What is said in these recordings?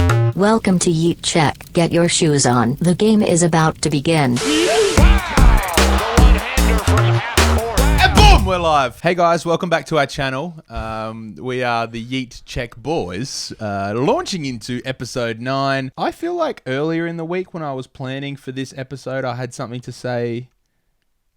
Welcome to YEET CHECK. Get your shoes on. The game is about to begin. And boom, we're live. Hey guys, welcome back to our channel. We are the YEET CHECK boys, launching into episode 9. I feel like earlier in the week when I was planning for this episode, I had something to say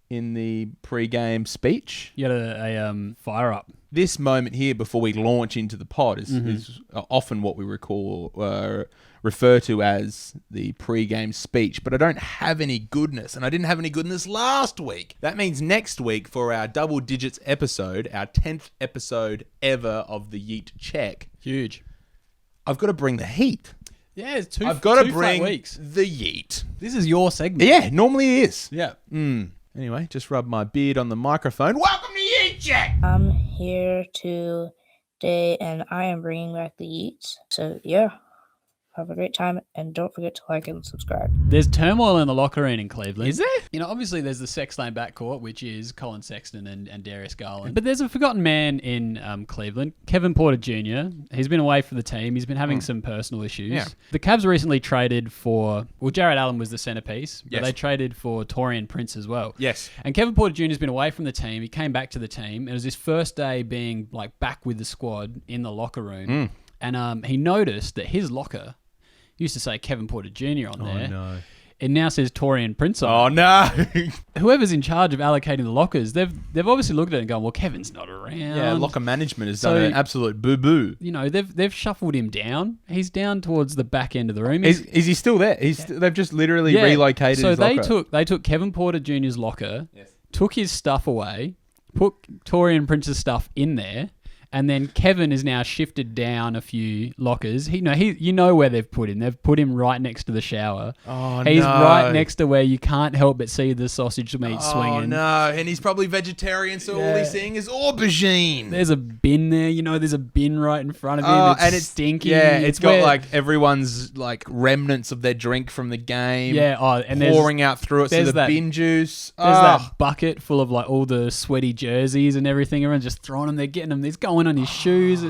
in the pre-game speech. You had a fire up. This moment here before we launch into the pod is often what we refer to as the pre-game speech, but I don't have any goodness, and I didn't have any goodness last week. That means next week for our double digits episode, our 10th episode ever of the YEET CHECK. Huge. I've got to bring the heat. Yeah, it's two. I've got to two bring flat weeks. the yeet. This is your segment. Yeah, normally it is. Yeah. Anyway, just rub my beard on the microphone. Welcome to YEET CHECK! I'm here today and I am bringing back the Yeets. So yeah, have a great time and don't forget to like and subscribe. There's turmoil in the locker room in Cleveland. Is there? You know, obviously there's the sex lane backcourt, which is Colin Sexton and Darius Garland. But there's a forgotten man in Cleveland, Kevin Porter Jr. He's been away for the team. He's been having some personal issues. Yeah. The Cavs recently traded for, well, Jared Allen was the centerpiece, but Yes. they traded for Taurean Prince as well. Yes. And Kevin Porter Jr. has been away from the team. He came back to the team. It was his first day being like back with the squad in the locker room. And he noticed that his locker used to say Kevin Porter Jr. on there. No. It now says Taurean Prince on Oh, no. it. Whoever's in charge of allocating the lockers, they've obviously looked at it and gone, well, Kevin's not around. Yeah, locker management has So- done an absolute boo-boo. You know, they've shuffled him down. He's down towards the back end of the room. Is he still there? They've just literally relocated So his locker. they took Kevin Porter Jr.'s locker, took his stuff away, put Taurean Prince's stuff in there, and then Kevin is now shifted down a few lockers. You know where they've put him. They've put him right next to the shower. Oh, He's no. right next to where you can't help but see the sausage meat swinging. Oh, no. And he's probably vegetarian, so all he's seeing is aubergine. There's a bin there. You know, there's a bin right in front of him. And it's stinky. Yeah, it's got where- like everyone's like remnants of their drink from the game. Yeah, and pouring out through it. So there's the that- bin juice. There's that bucket full of like all the sweaty jerseys and everything. Everyone's just throwing them. They're getting them. He's going on his shoes.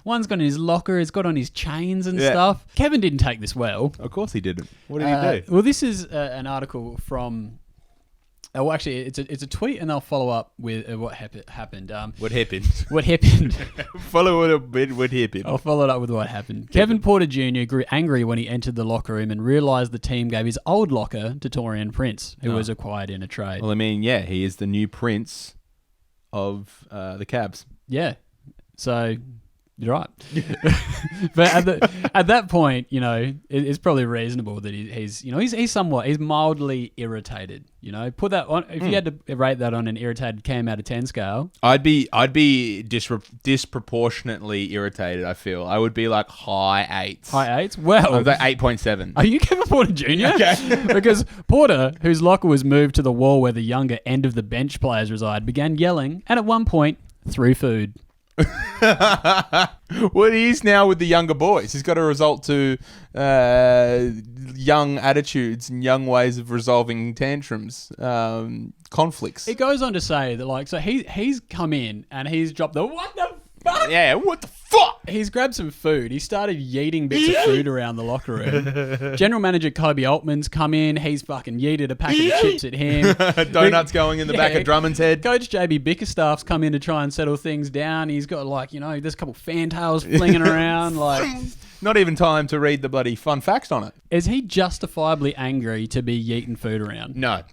One's got in his locker. It's got on his chains and stuff. Kevin didn't take this well. Of course he didn't. What did he do? Well, this is an article from. Well, actually, it's a tweet, and they'll follow up with what happened. What happened? What happened? Follow it up with what happened. I'll follow it up with what happened. Kevin Porter Jr. grew angry when he entered the locker room and realized the team gave his old locker to Taurean Prince, who was acquired in a trade. Well, I mean, yeah, he is the new prince of the Cavs. Yeah. So you're right. But at that point, you know, it's probably reasonable that he's mildly irritated. You know, put that on. If you had to rate that on an irritated Cam out of 10 scale, I'd be disproportionately irritated. I feel I would be like high 8s. high 8s. Well, I'm like 8.7. are you Kevin Porter Jr.? Okay. Because Porter, whose locker was moved to the wall where the younger end of the bench players reside, began yelling and at one point threw food. Well, he is now with the younger boys. He's got to resort to young attitudes and young ways of resolving tantrums, conflicts. It goes on to say that, like, so he's come in and he's dropped the what the fuck? Yeah, what the fuck? He's grabbed some food. He started yeeting bits of food around the locker room. General manager Kobe Altman's come in. He's fucking yeeted a packet of chips at him. Donuts going in the back of Drummond's head. Coach JB Bickerstaff's come in to try and settle things down. He's got, like, you know, there's a couple fantails flinging around. Like, Not even time to read the bloody fun facts on it. is he justifiably angry to be yeeting food around? No.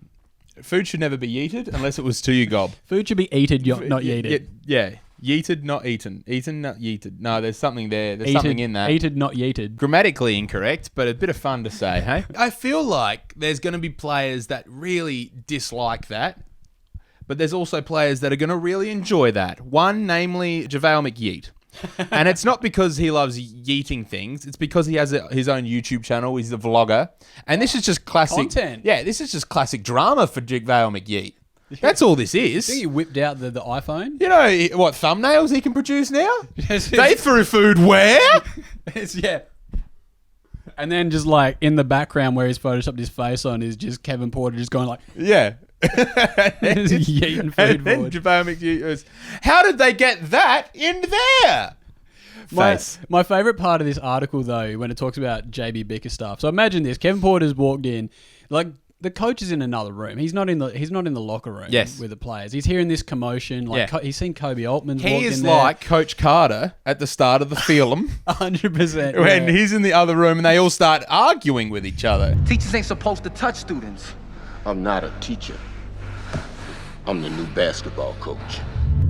Food should never be yeeted unless it was to your gob. Food should be eated, not yeeted. Yeah. Yeeted, not eaten. Eaten, not yeeted. No, there's something there. There's something in that. Eated, not yeeted. Grammatically incorrect, but a bit of fun to say, hey? I feel like there's going to be players that really dislike that, but there's also players that are going to really enjoy that. One, namely, JaVale McYeet. And it's not because he loves yeeting things. It's because he has his own YouTube channel. He's a vlogger. And this is just classic... Content. Yeah, this is just classic drama for JaVale McYeet. That's all this is. I think he whipped out the iPhone. You know what thumbnails he can produce now? They threw food where? Yeah. And then just like in the background where he's photoshopped his face on is just Kevin Porter just going like, Yeah. yeeting food And then forward. JaVale McYeet goes, how did they get that in there? face. My favorite part of this article, though, when it talks about JB Bickerstaff. So imagine this: Kevin Porter's walked in, like the coach is in another room. He's not in the locker room with the players. He's hearing this commotion. Like he's seen Kobe Altman's walk in there. He is like Coach Carter at the start of the film. 100%. When he's in the other room and they all start arguing with each other. Teachers ain't supposed to touch students. I'm not a teacher. I'm the new basketball coach.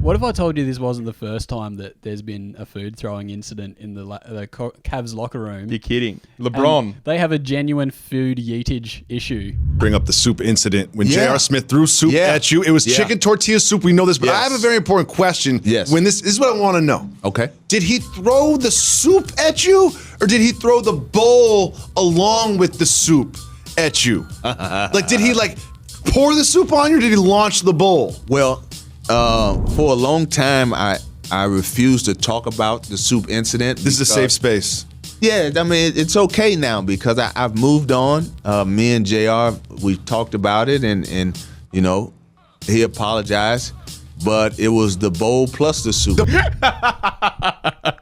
What if I told you this wasn't the first time that there's been a food throwing incident in the Cavs locker room? You're kidding. LeBron. And they have a genuine food yeetage issue. Bring up the soup incident. When J.R. Smith threw soup at you, it was chicken tortilla soup. We know this, but I have a very important question. Yes. When this is what I want to know. Okay. Did he throw the soup at you, or did he throw the bowl along with the soup at you? Like, did he pour the soup on you, or did he launch the bowl? Well, for a long time, I refused to talk about the soup incident. This is a safe space. Yeah, I mean, it's okay now because I've moved on. Me and JR, we talked about it, and you know, he apologized, but it was the bowl plus the soup.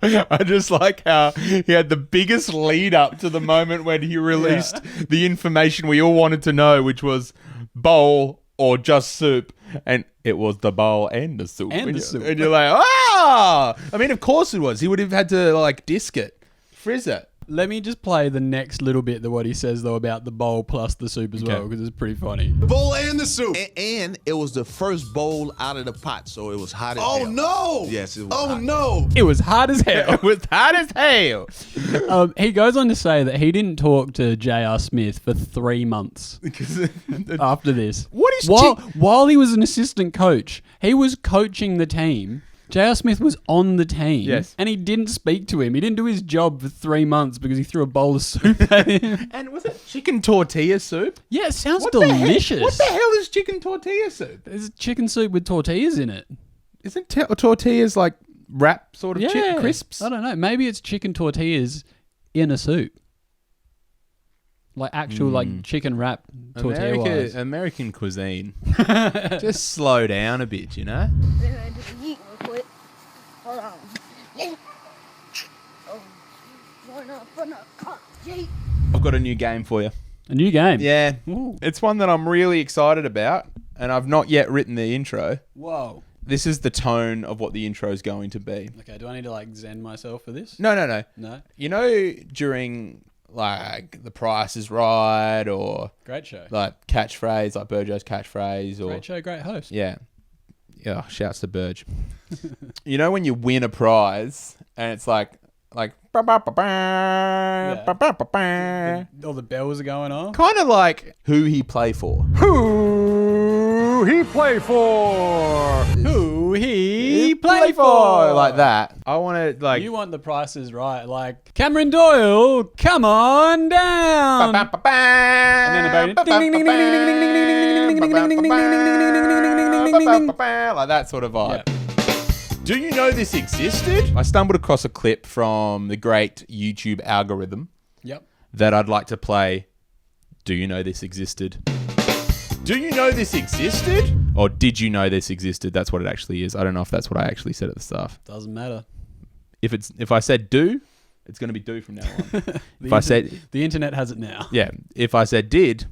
I just like how he had the biggest lead up to the moment when he released the information we all wanted to know, which was bowl or just soup. And it was the bowl and the soup. And you're like, ah! I mean, of course it was. He would have had to, disc it, frizz it. Let me just play the next little bit, what he says, though, about the bowl plus the soup as well, because it's pretty funny. The bowl and the soup. And it was the first bowl out of the pot, so it was hot as hell. Oh, no. Yes, it was hot. No. It was hot as hell. It was hot as hell. He goes on to say that he didn't talk to J.R. Smith for 3 months after this. What is while he was an assistant coach, he was coaching the team. J.R. Smith was on the team, and he didn't speak to him. He didn't do his job for 3 months because he threw a bowl of soup at him. And was it chicken tortilla soup? Yeah, it sounds delicious. What the hell is chicken tortilla soup? It's chicken soup with tortillas in it. Isn't tortillas like wrap sort of chicken crisps? I don't know. Maybe it's chicken tortillas in a soup. Like actual chicken wrap tortilla-wise. American cuisine. Just slow down a bit, you know? Hold on. I've got a new game for you. A new game? Yeah. Ooh. It's one that I'm really excited about, and I've not yet written the intro. Whoa. This is the tone of what the intro is going to be. Okay, do I need to zen myself for this? No. No? You know, during The Price is Right or... Great show. Like catchphrase, like Burjo's catchphrase or... Great show, great host. Yeah. Yeah, shouts to Burge. You know when you win a prize and it's like all the bells are going off. Kind of like who he play for. Who he play for? Who he play for? Like that. I want to You want the prices right, like Cameron Doyle, come on down. And then the ding ding ding ding ding ding ding ding ding ding ding ding. Like that sort of vibe. Yeah. Do you know this existed? I stumbled across a clip from the great YouTube algorithm. Yep. That I'd like to play. Do you know this existed? Do you know this existed? Or did you know this existed? That's what it actually is. I don't know if that's what I actually said at the start. Doesn't matter. If I said do, it's going to be do from now on. The internet has it now. Yeah. If I said did,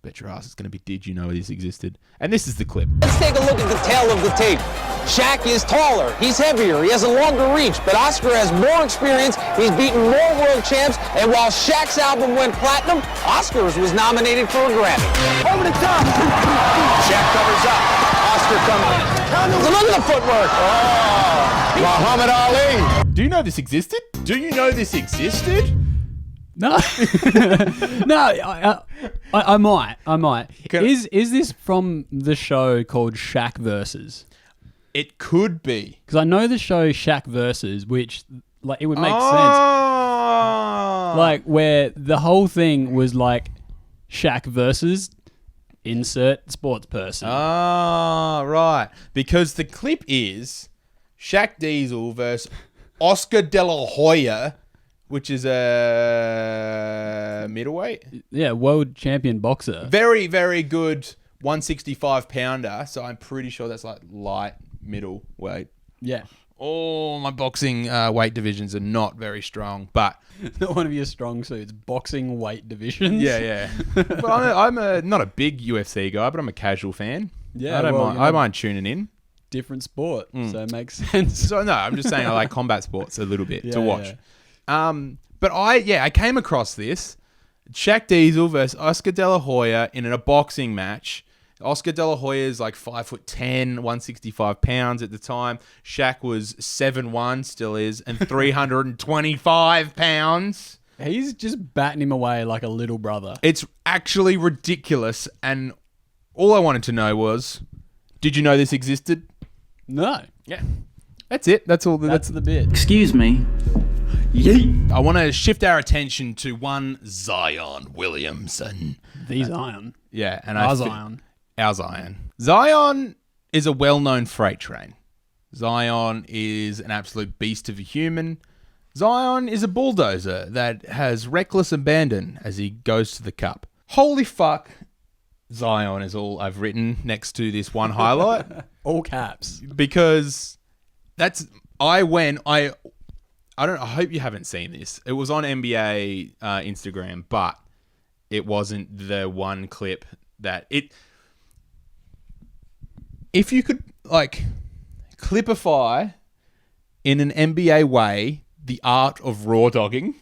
bet your ass it's going to be did you know this existed? And this is the clip. Let's take a look at the tail of the tape. Shaq is taller, he's heavier, he has a longer reach, but Oscar has more experience, he's beaten more world champs, and while Shaq's album went platinum, Oscar's was nominated for a Grammy. Over the top! Shaq covers up, Oscar comes in. Look at the footwork! Oh, Muhammad Ali! Do you know this existed? Do you know this existed? No, no, I might. Is this from the show called Shaq Versus? It could be, because I know the show Shaq Versus, which it would make sense, where the whole thing was like Shaq versus insert sports person. Right, because the clip is Shaq Diesel versus Oscar De La Hoya. Which is a middleweight? Yeah, world champion boxer. Very, very good 165 pounder. So I'm pretty sure that's like light middleweight. Yeah. Oh, my boxing weight divisions are not very strong, but Not one of your strong suits, boxing weight divisions. yeah. But I'm not a big UFC guy, but I'm a casual fan. Yeah, I don't well, mind. you know- I mind tuning in. Different sport, so it makes sense. So no, I'm just saying I like combat sports a little bit to Yeah, watch. But I came across this Shaq Diesel versus Oscar De La Hoya in a boxing match. Oscar De La Hoya is like 5'10", 165 pounds at the time. Shaq was 7'1", still is, and 325 pounds. He's just batting him away like a little brother. It's actually ridiculous. And all I wanted to know was, did you know this existed? No, Yeah. That's it. That's all. that's the bit. Excuse me. Yeet. I want to shift our attention to one Zion Williamson. The Zion. Yeah, and Our Zion. Our Zion. Zion is a well-known freight train. Zion is an absolute beast of a human. Zion is a bulldozer that has reckless abandon as he goes to the cup. Holy fuck, Zion is all I've written next to this one highlight. All caps. Because that's I hope you haven't seen this. It was on NBA Instagram, but it wasn't the one clip that it. If you could like clipify in an NBA way the art of raw dogging,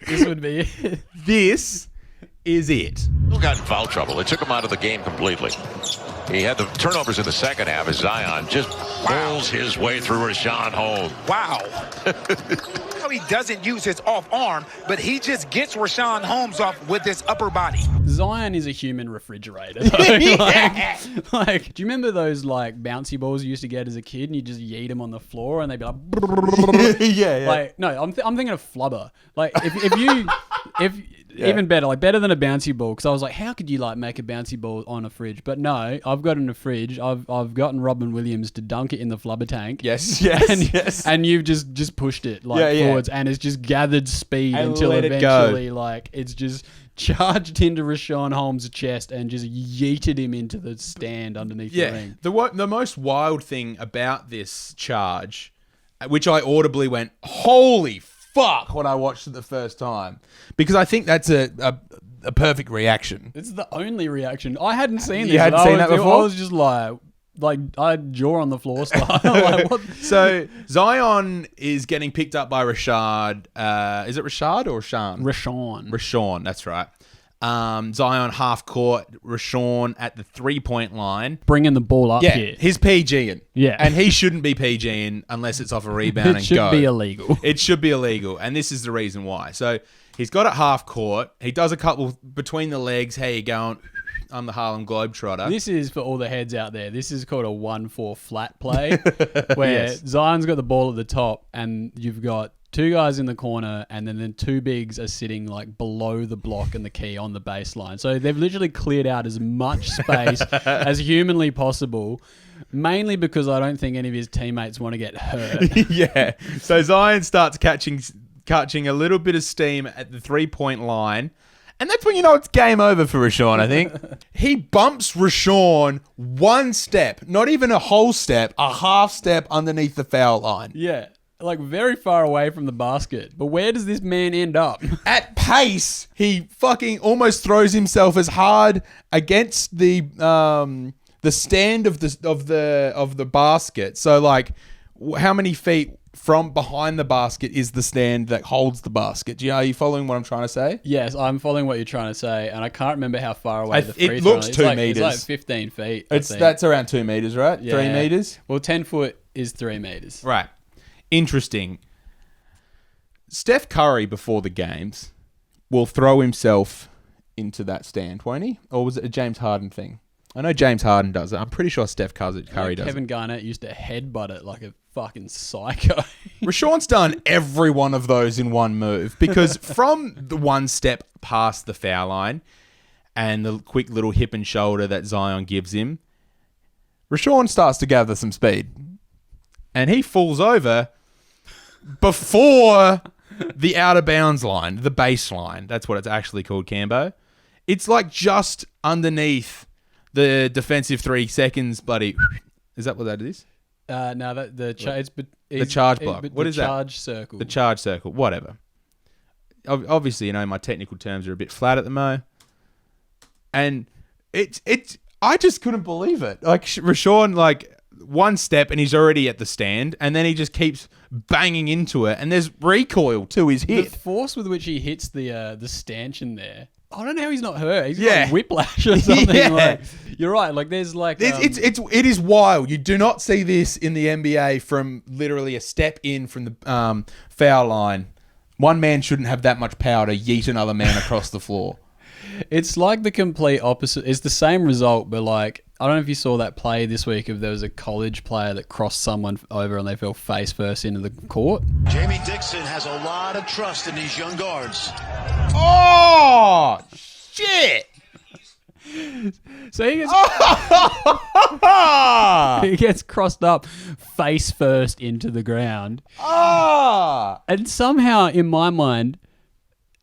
This would be it. this is it. Still got in foul trouble. It took him out of the game completely. He had the turnovers in the second half as Zion just bowls his way through Rashawn Holmes. Wow. He doesn't use his off arm, but he just gets Rashawn Holmes off with his upper body. Zion is a human refrigerator. Though. like, do you remember those like bouncy balls you used to get as a kid, and you just yeet them on the floor, and they'd be like, Yeah. like no, I'm thinking of flubber. Like if even better, like better than a bouncy ball, because I was like, how could you like make a bouncy ball on a fridge? But no, I've got it in a fridge. I've gotten Robin Williams to dunk it in the flubber tank. Yes. And you've just pushed it like forwards, and it's just gathered speed And until let it eventually like it's just charged into Rashawn Holmes' chest and just yeeted him into the stand underneath the ring. The most wild thing about this charge, which I audibly went, holy fuck, when I watched it the first time, because I think that's a perfect reaction. It's the only reaction. I hadn't seen this. You hadn't seen that before? I was just like I had jaw on the floor style. Like, what? So Zion is getting picked up by Rashad. Is it Rashad or Rashawn? Rashawn, that's right. Zion half court, Rashawn at the 3-point line. Bringing the ball up here. He's PGing. Yeah. And he shouldn't be PGing unless it's off a rebound and It should go. be illegal. It should be illegal. And this is the reason why. So he's got it half court. He does a couple between the legs. How you going? I'm the Harlem Globetrotter. This is for all the heads out there. This is called a 1-4 flat play where Zion's got the ball at the top and you've got two guys in the corner and then two bigs are sitting like below the block and the key on the baseline. So they've literally cleared out as much space as humanly possible, mainly because I don't think any of his teammates want to get hurt. Yeah. So Zion starts catching a little bit of steam at the 3-point line. And that's when you know it's game over for Rashawn, I think. He bumps Rashawn one step, not even a whole step, a half step underneath the foul line. Yeah. Like very far away from the basket. But where does this man end up? At pace, he fucking almost throws himself as hard against the stand of the basket. So like, how many feet from behind the basket is the stand that holds the basket? Are you following what I'm trying to say? Yes, I'm following what you're trying to say, and I can't remember how far away the free it throw looks is. 2 meters. It's like 15 feet. I think. That's around 2 meters, right? Yeah. 3 meters. Well, 10 foot is 3 meters. Right. Interesting. Steph Curry before the games will throw himself into that stand, won't he? Or was it a James Harden thing? I know James Harden does it. I'm pretty sure Steph Curry does Kevin it. Garnett used to headbutt it like a fucking psycho. Rashawn's done every one of those in one move because from the one step past the foul line and the quick little hip and shoulder that Zion gives him, Rashawn starts to gather some speed. And he falls over before the out of bounds line, the baseline. That's what it's actually called, Cambo. It's like just underneath the defensive 3 seconds, bloody Is that what that is? No, the charge block. What is that? The charge circle. The charge circle. Whatever. Obviously, my technical terms are a bit flat at the mo. And I just couldn't believe it. Like, Rashawn, one step and he's already at the stand, and then he just keeps banging into it, and there's recoil to his hit. The force with which he hits the stanchion there, I don't know how he's not hurt. He's got whiplash or something. Yeah. You're right. There's it is wild. You do not see this in the NBA from literally a step in from the foul line. One man shouldn't have that much power to yeet another man across the floor. It's like the complete opposite. It's the same result, but I don't know if you saw that play this week if there was a college player that crossed someone over and they fell face first into the court. Jamie Dixon has a lot of trust in these young guards. Oh, shit. So he gets crossed up face first into the ground. And somehow, in my mind,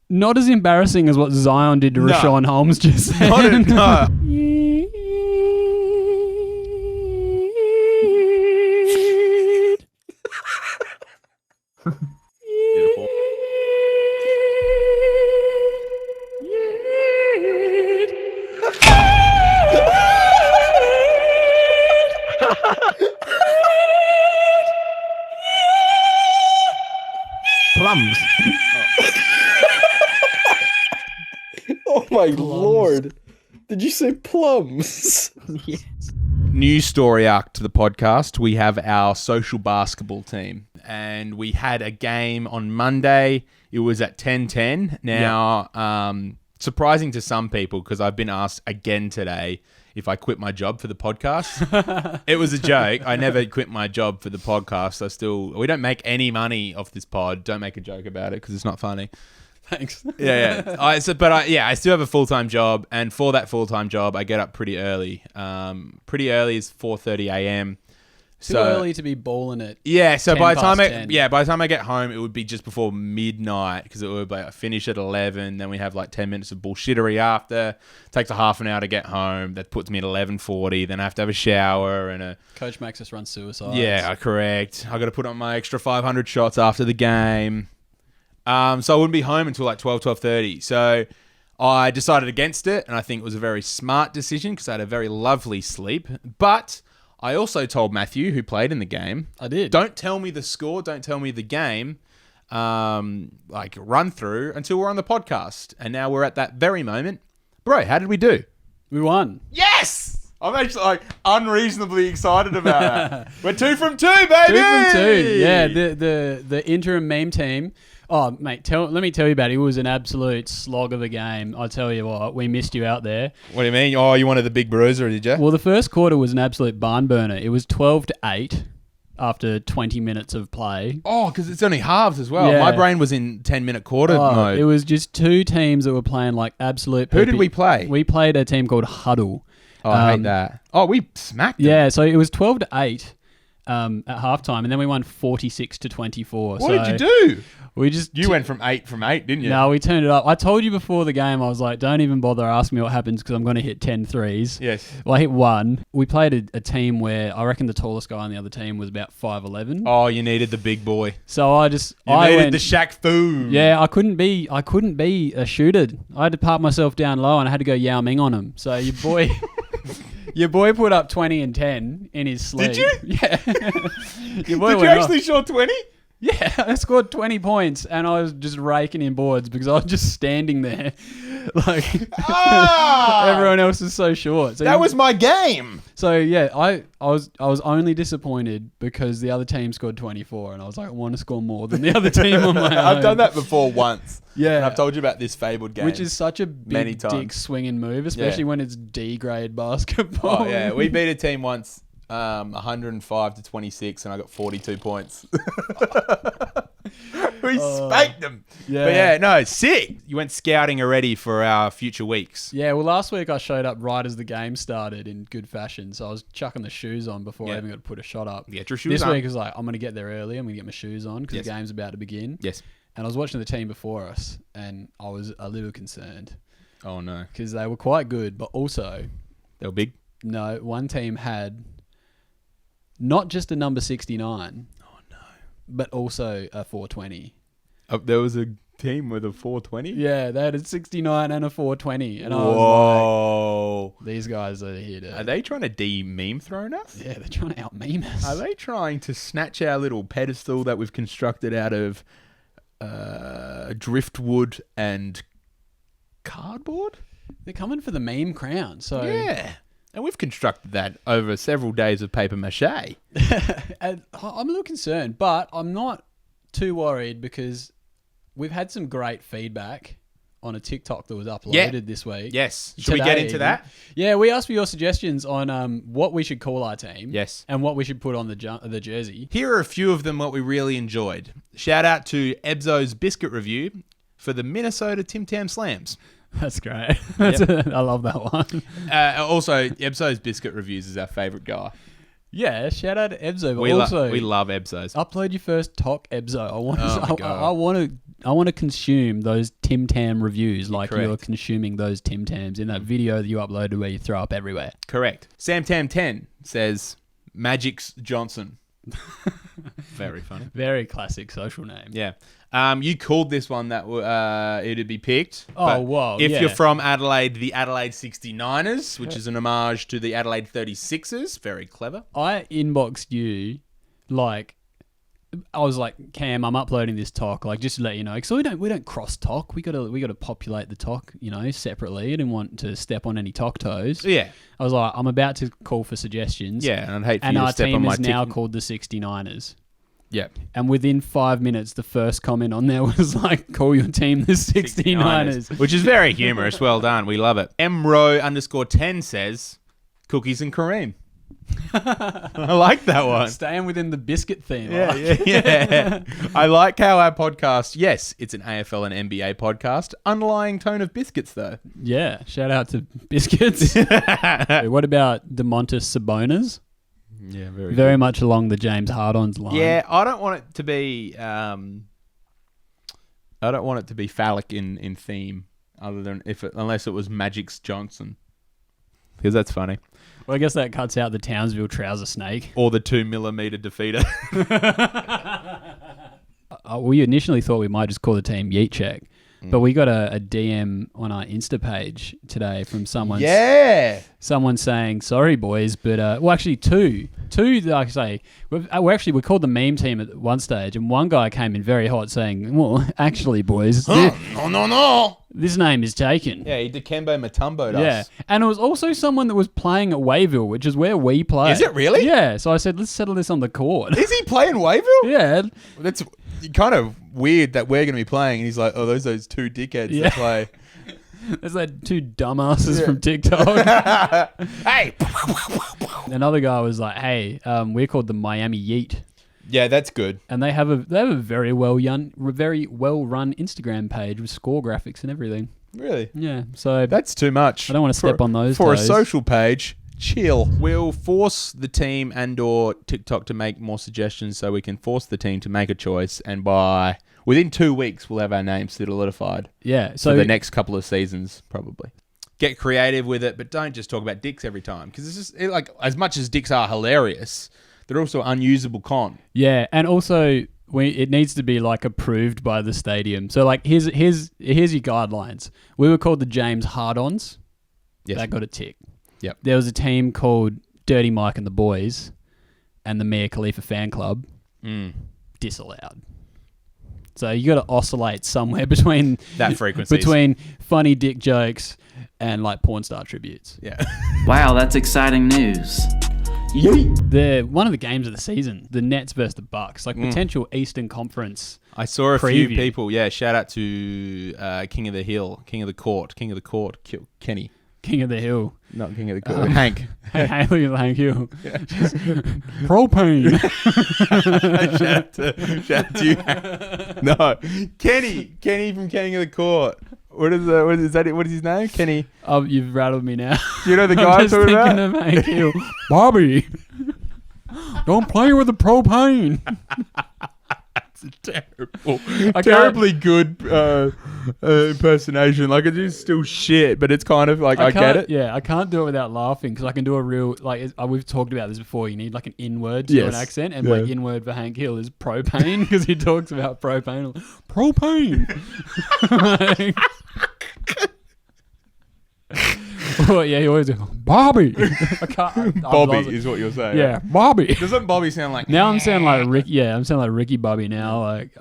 not as embarrassing as what Zion did to Rashawn Holmes just then. No. Beautiful. Plums. Oh my lord. Did you say plums? Yes. News story arc to the podcast. We have our social basketball team, and we had a game on Monday. It was at 10:10. Now, surprising to some people, because I've been asked again today if I quit my job for the podcast. It was a joke. I never quit my job for the podcast. We don't make any money off this pod. Don't make a joke about it because it's not funny. Thanks. Yeah. I still have a full-time job, and for that full-time job, I get up pretty early. Pretty early is 4:30 a.m. Too early to be balling it. Yeah, so by the time I I get home, it would be just before midnight, because it would finish at 11. Then we have 10 minutes of bullshittery after. It takes a half an hour to get home. That puts me at 11:40. Then I have to have a shower and coach makes us run suicide. Yeah, correct. I got to put on my extra 500 shots after the game. So I wouldn't be home until 12:30. So I decided against it, and I think it was a very smart decision because I had a very lovely sleep. But I also told Matthew, who played in the game, I did. Don't tell me the score, don't tell me the game, run through until we're on the podcast. And now we're at that very moment. Bro, how did we do? We won. Yes! I'm actually unreasonably excited about that. We're 2 from 2, baby! 2 from 2. Yeah, the interim meme team. Oh, mate, let me tell you about it. It was an absolute slog of a game. I tell you what, we missed you out there. What do you mean? Oh, you wanted the big bruiser, did you? Well, the first quarter was an absolute barn burner. It was 12-8 after 20 minutes of play. Oh, because it's only halves as well. Yeah. My brain was in 10-minute quarter mode. It was just two teams that were playing absolute... Who did we play? We played a team called Huddle. Oh, I hate that. Oh, we smacked them. Yeah, so it was 12-8 at halftime, and then we won 46-24. What did you do? We just you went from 8 didn't you? No, we turned it up. I told you before the game, I was like, don't even bother asking me what happens because I'm going to hit 10 threes. Yes. Well, I hit 1. We played a team where I reckon the tallest guy on the other team was about 5'11". Oh, you needed the big boy. So I needed the Shaq Fu. Yeah, I couldn't be a shooter. I had to park myself down low and I had to go Yao Ming on him. So your boy... Your boy put up 20 and 10 in his sleep. Did you? Yeah. Your boy Did you actually shot 20? Yeah, I scored 20 points and I was just raking in boards because I was just standing there. Everyone else is so short. So that was my game. So yeah, I was only disappointed because the other team scored 24 and I was like, I want to score more than the other team on my own. I've done that before once. Yeah. And I've told you about this fabled game. Which is such a big dick swinging move, especially when it's D-grade basketball. Oh yeah, we beat a team once 105-26 and I got 42 points. We spanked them. Yeah. But yeah, no, sick. You went scouting already for our future weeks. Yeah, well, last week I showed up right as the game started in good fashion. So I was chucking the shoes on before I even got to put a shot up. Get your shoes this on. week I was like, I'm going to get there early. I'm going to get my shoes on because the game's about to begin. Yes. And I was watching the team before us and I was a little concerned. Oh, no. Because they were quite good, but also... They were big? No, one team had not just a number 69. Oh no! But also a 420. There was a team with a 420. Yeah, they had a 69 and a 420, and I Whoa. was like, "These guys are here to." Are they trying to de-meme throne us? Yeah, they're trying to out-meme us. Are they trying to snatch our little pedestal that we've constructed out of driftwood and cardboard? They're coming for the meme crown. So yeah. And we've constructed that over several days of paper mache. And I'm a little concerned, but I'm not too worried because we've had some great feedback on a TikTok that was uploaded this week. Yes. Should we get into that? Yeah, we asked for your suggestions on what we should call our team. Yes. And what we should put on the jersey. Here are a few of them what we really enjoyed. Shout out to Ebzo's Biscuit Review for the Minnesota Tim Tam Slams. That's great. I love that one. Also, Ebzo's Biscuit Reviews is our favourite guy. Yeah, shout out to Ebzo. But we love Ebzo's. Upload your first talk, Ebzo. I want to consume those Tim Tam reviews like you're consuming those Tim Tams in that video that you uploaded where you throw up everywhere. Correct. Sam Tam 10 says Magic's Johnson. Very funny. Very classic social name. Yeah. You called this one that it'd be picked. Oh, whoa. If you're from Adelaide, the Adelaide 69ers, which is an homage to the Adelaide 36ers. Very clever. I inboxed you, I was like, Cam, I'm uploading this talk, just to let you know, because we don't cross talk. We gotta populate the talk, separately. I didn't want to step on any talk toes. Yeah. I was like, I'm about to call for suggestions. Yeah, and I'd hate for you to step on my And our team is now called the 69ers. Yeah. And within 5 minutes, the first comment on there was like, call your team the 69ers. Which is very humorous. Well done. We love it. MRO_10 says, cookies and Kareem. I like that one. Staying within the biscuit theme. Yeah. I like how our podcast, yes, it's an AFL and NBA podcast. Underlying tone of biscuits, though. Yeah. Shout out to biscuits. What about DeMontis Sabonis? Yeah, very much along the James Hardon's line. Yeah, I don't want it to be. I don't want it to be phallic in theme, other than unless it was Magic's Johnson, because that's funny. Well, I guess that cuts out the Townsville trouser snake or the 2mm defeater. We initially thought we might just call the team YEET CHECK. But we got a DM on our Insta page today from someone. Yeah. Someone saying, sorry, boys, but... well, actually, two, like I say. We called the meme team at one stage, and one guy came in very hot saying, well, actually, boys... No. This name is taken. Yeah, he Dikembe Mutombo'd us. Yeah. And it was also someone that was playing at Wayville, which is where we play. Is it really? Yeah. So I said, let's settle this on the court. Is he playing Wayville? Yeah. That's kind of weird that we're going to be playing, and he's like, oh, those two dickheads that play. There's like two dumbasses from TikTok. Hey! Another guy was like, hey, we're called the Miami Yeet. Yeah, that's good. And they have a very well run Instagram page with score graphics and everything. Really? Yeah. So that's too much. I don't want to step on those for toes. A social page. Chill. We'll force the team and/or TikTok to make more suggestions, so we can force the team to make a choice. And within 2 weeks, we'll have our names solidified. Yeah. So for the next couple of seasons, probably. Get creative with it, but don't just talk about dicks every time, because it's just as much as dicks are hilarious, they're also unusable con. Yeah, and also it needs to be approved by the stadium. So here's your guidelines. We were called the James Hardons. Yes. That got a tick. Yep. There was a team called Dirty Mike and the Boys, and the Mia Khalifa fan club. Disallowed. So you got to oscillate somewhere between that frequency, between funny dick jokes and porn star tributes. Yeah. Wow, that's exciting news. One of the games of the season, the Nets versus the Bucks, potential Eastern Conference. I saw a preview. few people. Yeah, shout out to King of the Hill, King of the Court, Kenny. King of the Hill. Not King of the Court. Hank. Hank Hill. Yeah. Propane. shout out to you. No. Kenny from King of the Court. What is that? What is his name? Kenny. Oh, you've rattled me now. Do you know the guy I'm talking about? Thinking of Hank Hill. Bobby, don't play with the propane. terribly good impersonation. Like, it is still shit, but it's kind of like I get it. Yeah, I can't do it without laughing because I can do a real we've talked about this before. You need like an in-word to do an accent, and my in-word for Hank Hill is propane because he talks about propane. Well, yeah, he always goes, Bobby. Bobby is what you're saying. Yeah, Bobby. Doesn't Bobby sound like? Now I'm sounding like Rick. Yeah, I'm sounding like Ricky Bobby now. Like,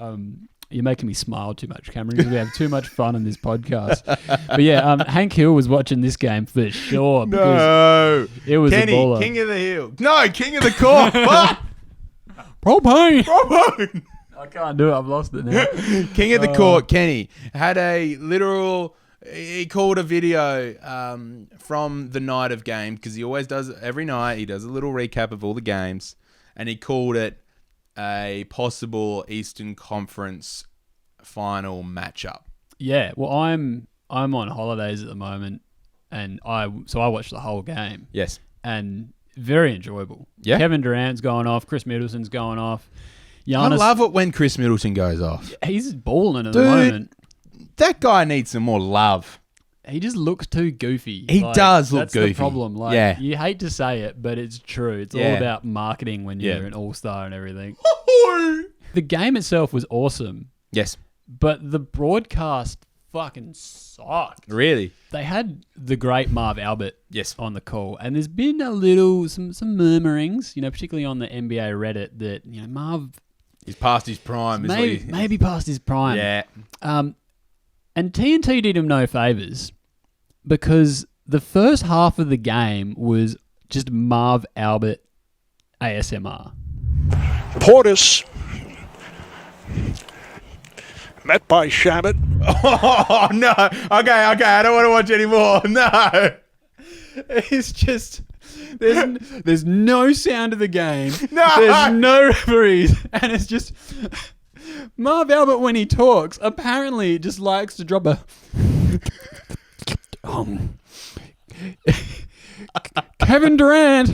you're making me smile too much, Cameron, because we have too much fun on this podcast. But yeah, Hank Hill was watching this game for sure. No, it was Kenny, a baller. King of the Hill. No, King of the Court. Fuck. Propane. I can't do it. I've lost it now. King of the Court, Kenny, had a literal... He called a video from the night of game, because he always does every night. He does a little recap of all the games, and he called it a possible Eastern Conference final matchup. Yeah, well, I'm on holidays at the moment, and I watched the whole game. Yes, and very enjoyable. Yeah, Kevin Durant's going off. Chris Middleton's going off. I love it when Chris Middleton goes off. He's balling at the moment. That guy needs some more love. He just looks too goofy. He does look goofy. That's the problem. Like, yeah. You hate to say it, but it's true. It's all about marketing when you're an all-star and everything. The game itself was awesome. Yes. But the broadcast fucking sucked. Really? They had the great Marv Albert yes. on the call, and there's been a little, some murmurings, particularly on the NBA Reddit that, Marv... He's past his prime. Maybe past his prime. Yeah. And TNT did him no favours because the first half of the game was just Marv Albert ASMR. Portis met by Shabbat. Oh, no. Okay. I don't want to watch anymore. No. It's just... There's no sound of the game. No. There's no referees. And it's just... Marv Albert, when he talks, apparently just likes to drop a... Kevin Durant.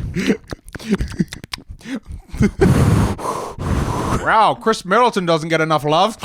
Wow, Chris Middleton doesn't get enough love.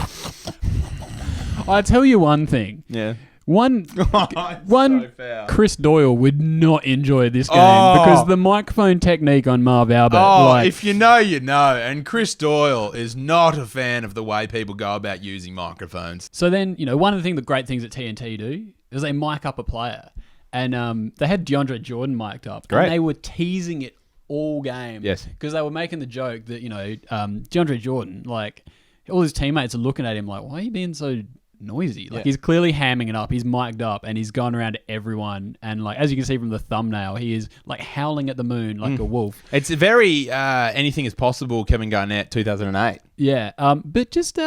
I tell you one thing. Yeah. One so foul. Chris Doyle would not enjoy this game because the microphone technique on Marv Albert. If you know, you know. And Chris Doyle is not a fan of the way people go about using microphones. So then, one of the great things that TNT do is they mic up a player. And they had DeAndre Jordan mic'd up. Great. And they were teasing it all game. Yes. Because they were making the joke that, DeAndre Jordan, like, all his teammates are looking at him like, why are you being so... noisy? Like, he's clearly hamming it up. He's mic'd up and he's gone around to everyone. And like, as you can see from the thumbnail, he is like howling at the moon like a wolf. It's a very anything is possible Kevin Garnett 2008. Yeah. But just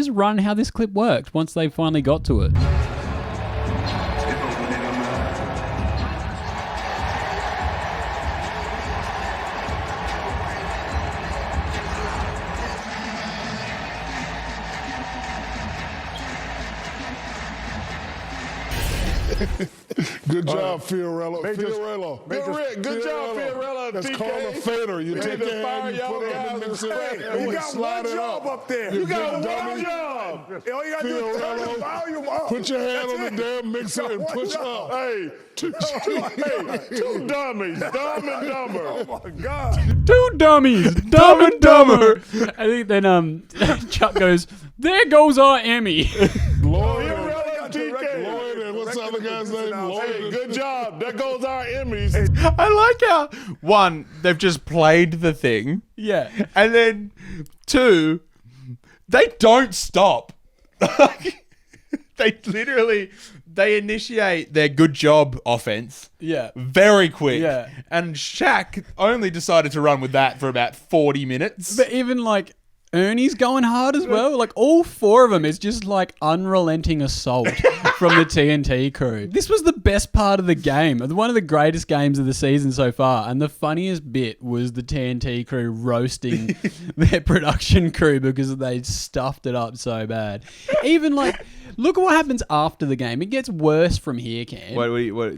run how this clip worked once they finally got to it. Good job, Fiorello. Fiorello. Good job, Fiorello. That's called a fader. You take your hand, you put it in the mixer, and you slide it up there. You got one job. All you got to do is turn the volume up. Put your hand on the damn mixer and push up. Hey, two dummies, Dumb and Dumber. Oh, my God. Two dummies, Dumb and Dumber. I think then Chuck goes, there goes our Emmy. Lloyd and what's the other guy's name? Hey, good job. There goes our Emmys. I like how, one, they've just played the thing. Yeah. And then, two, they don't stop. They initiate their good job offense. Yeah. Very quick. Yeah. And Shaq only decided to run with that for about 40 minutes. But even like Ernie's going hard as well. Like all four of them is just like unrelenting assault from the TNT crew. This was the best part of the game. One of the greatest games of the season so far. And the funniest bit was the TNT crew roasting their production crew because they stuffed it up so bad. Even like Look at what happens after the game. It gets worse from here, Cam. Which one?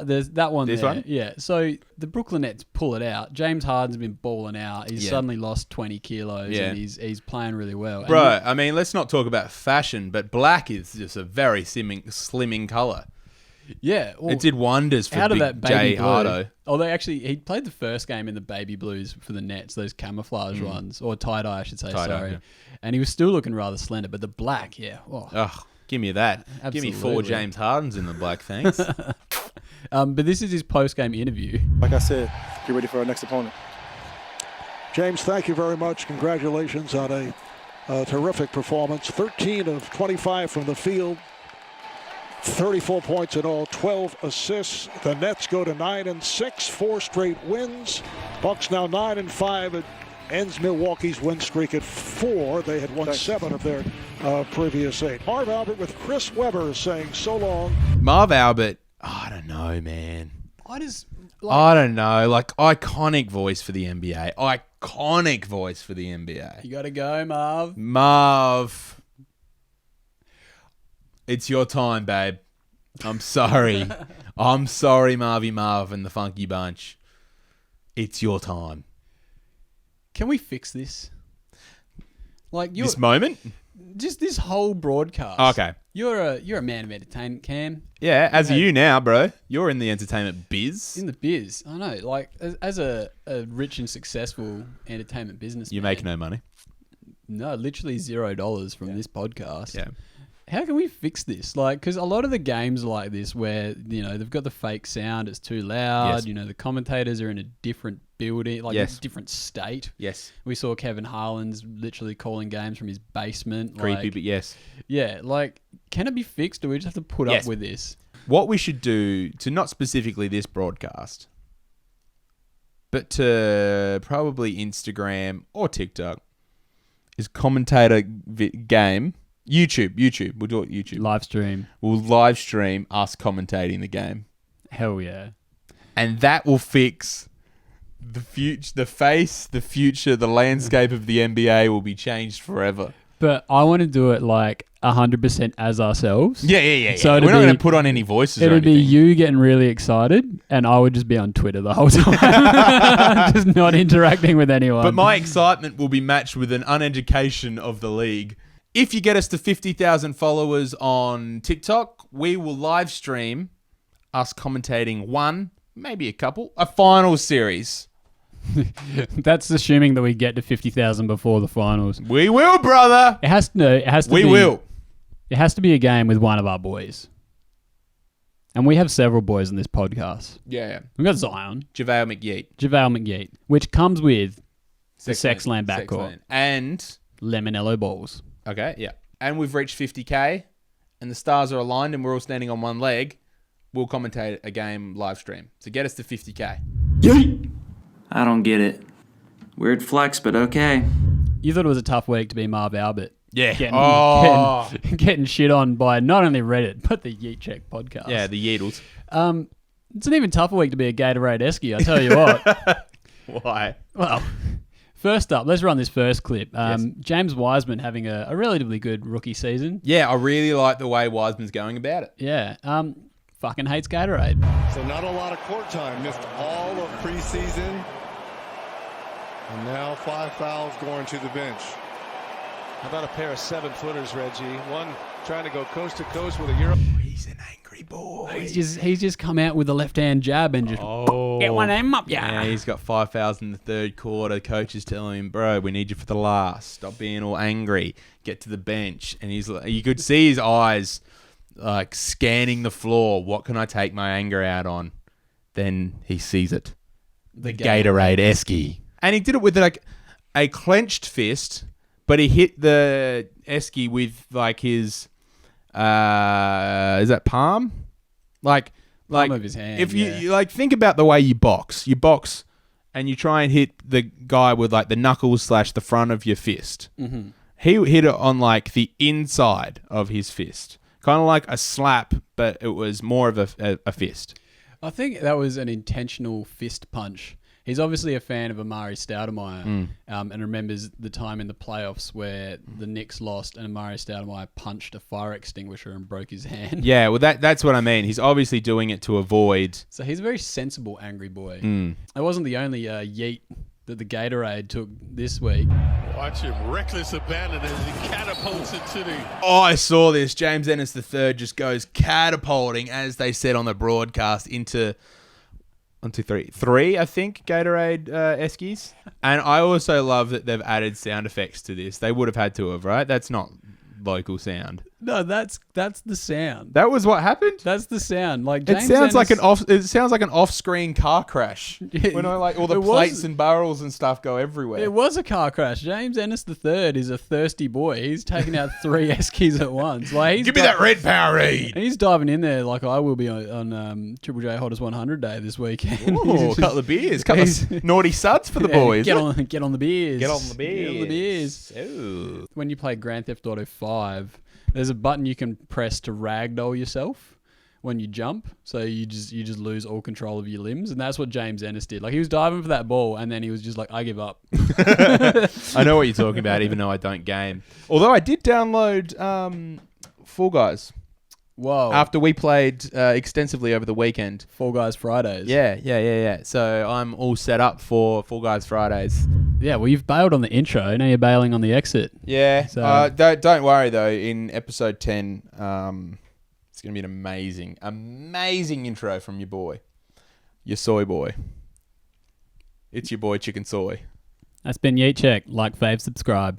There's that one This there. one? Yeah. So the Brooklyn Nets pull it out. James Harden's been balling out. He's Yeah. suddenly lost 20 kilos Yeah. and he's playing really well. Bro, I mean, let's not talk about fashion, but black is just a very slimming colour. Yeah, well, it did wonders for out of Big that baby J blue. Hardo. Oh, he played the first game in the baby blues for the Nets, those camouflage ones, or tie-dye, I should say, Tie-dye, sorry. yeah. And he was still looking rather slender, but the black, yeah. Oh. Ugh, give me that. Give me 4 Absolutely. James Hardens in the black, thanks. But this is his post-game interview. Like I said, get ready for our next opponent. James, thank you very much. Congratulations on a terrific performance. 13 of 25 from the field. 34 points in all, 12 assists. The Nets go to 9-6, 4 straight wins. Bucks now 9-5. It ends Milwaukee's win streak at 4. They had won 7 of their previous 8. Marv Albert with Chris Webber saying so long. Marv Albert, I don't know, man. I don't know. Like, iconic voice for the NBA. Iconic voice for the NBA. You got to go, Marv. Marv. It's your time, babe. I'm sorry. I'm sorry, Marvy Marv and the Funky Bunch. It's your time. Can we fix this? Like This moment? Just this whole broadcast. Okay. You're a man of entertainment, Cam. Yeah, as are you now, bro. You're in the entertainment biz. In the biz. I know. Like, as a rich and successful entertainment businessman. You make no money. No, literally $0 from this podcast. Yeah. How can we fix this? Like, because a lot of the games are like this where, they've got the fake sound, it's too loud, Yes. the commentators are in a different building, like Yes. a different state. Yes. We saw Kevin Harlan's literally calling games from his basement. Creepy, like, but yes. Yeah, like, can it be fixed or we just have to put Yes. up with this? What we should do to not specifically this broadcast, but to probably Instagram or TikTok, is commentator game. YouTube. We'll do it YouTube. Live stream. We'll live stream us commentating the game. Hell yeah. And that will fix the future, the future, the landscape of the NBA will be changed forever. But I want to do it like 100% as ourselves. Yeah. So We're not going to put on any voices or It'd anything. be you getting really excited, and I would just be on Twitter the whole time, just not interacting with anyone. But my excitement will be matched with an uneducation of the league. If you get us to 50,000 followers on TikTok, we will live stream us commentating one, maybe a final series. That's assuming that we get to 50,000 before the finals. We will, brother. It has to. We will. It has to be a game with one of our boys, and we have several boys in this podcast. Yeah. We've got Zion, JaVale McYeet, which comes with the Sex Sexland Land. backcourt And Lemonello balls. Okay, yeah. And we've reached 50K, and the stars are aligned, and we're all standing on one leg. We'll commentate a game live stream to get us to 50K. I don't get it. Weird flex, but okay. You thought it was a tough week to be Marv Albert. Yeah. Getting shit on by not only Reddit, but the Yeet Check podcast. Yeah, the Yeetles. It's an even tougher week to be a Gatorade Esky, I tell you what. Why? Well, first up, let's run this first clip. James Wiseman having a relatively good rookie season. Yeah, I really like the way Wiseman's going about it. Yeah. Fucking hates Gatorade. So not a lot of court time. Missed all of preseason. And now 5 fouls going to the bench. How about a pair of 7-footers, Reggie? One trying to go coast to coast with a Euro. He's an angry boy. He's just come out with a left-hand jab and just get one of them up, Yeah, he's got 5 fouls in the third quarter. Coach is telling him, bro, we need you for the last. Stop being all angry. Get to the bench. And you could see his eyes like scanning the floor. What can I take my anger out on? Then he sees it. The Gatorade Esky. And he did it with like a clenched fist, but he hit the Esky with like his, is that palm? Like Palm of his hand, If you like think about the way you box and you try and hit the guy with like the knuckles / the front of your fist. Mm-hmm. He hit it on like the inside of his fist. Kind of like a slap, but it was more of a fist. I think that was an intentional fist punch He's obviously a fan of Amari Stoudemire, and remembers the time in the playoffs where the Knicks lost and Amari Stoudemire punched a fire extinguisher and broke his hand. Yeah, well, that's what I mean. He's obviously doing it to avoid. So he's a very sensible angry boy. It wasn't the only yeet that the Gatorade took this week. Watch him, reckless abandon as he catapults into the... Oh, I saw this. James Ennis III just goes catapulting, as they said on the broadcast, into... 1, 2, 3. 3, I think, Gatorade Eskies. And I also love that they've added sound effects to this. They would have had to have, right? That's not local sound. No, that's the sound. That was what happened? That's the sound. Like James It sounds Ennis, like an off-screen car crash. When all the plates and barrels and stuff go everywhere. It was a car crash. James Ennis III is a thirsty boy. He's taking out 3 Eskies at once. Like Give me that red Powerade. He's diving in there like I will be on Triple J Hottest 100 Day this weekend. Ooh, a couple of beers, couple of naughty suds for the boys. Get on the beers. Get on the beers. Get on the beers. Ooh. When you play Grand Theft Auto 5, there's a button you can press to ragdoll yourself when you jump, so you just lose all control of your limbs, and that's what James Ennis did. Like he was diving for that ball, and then he was just like, "I give up." I know what you're talking about, even though I don't game. Although I did download Fall Guys. Whoa! After we played extensively over the weekend, Fall Guys Fridays. Yeah. So I'm all set up for Fall Guys Fridays. Yeah, well, you've bailed on the intro. Now you're bailing on the exit. Yeah. So. Don't worry, though. In episode 10, it's going to be an amazing intro from your boy. Your soy boy. It's your boy, Chicken Soy. That's been Yeet Check. Like, fave, subscribe.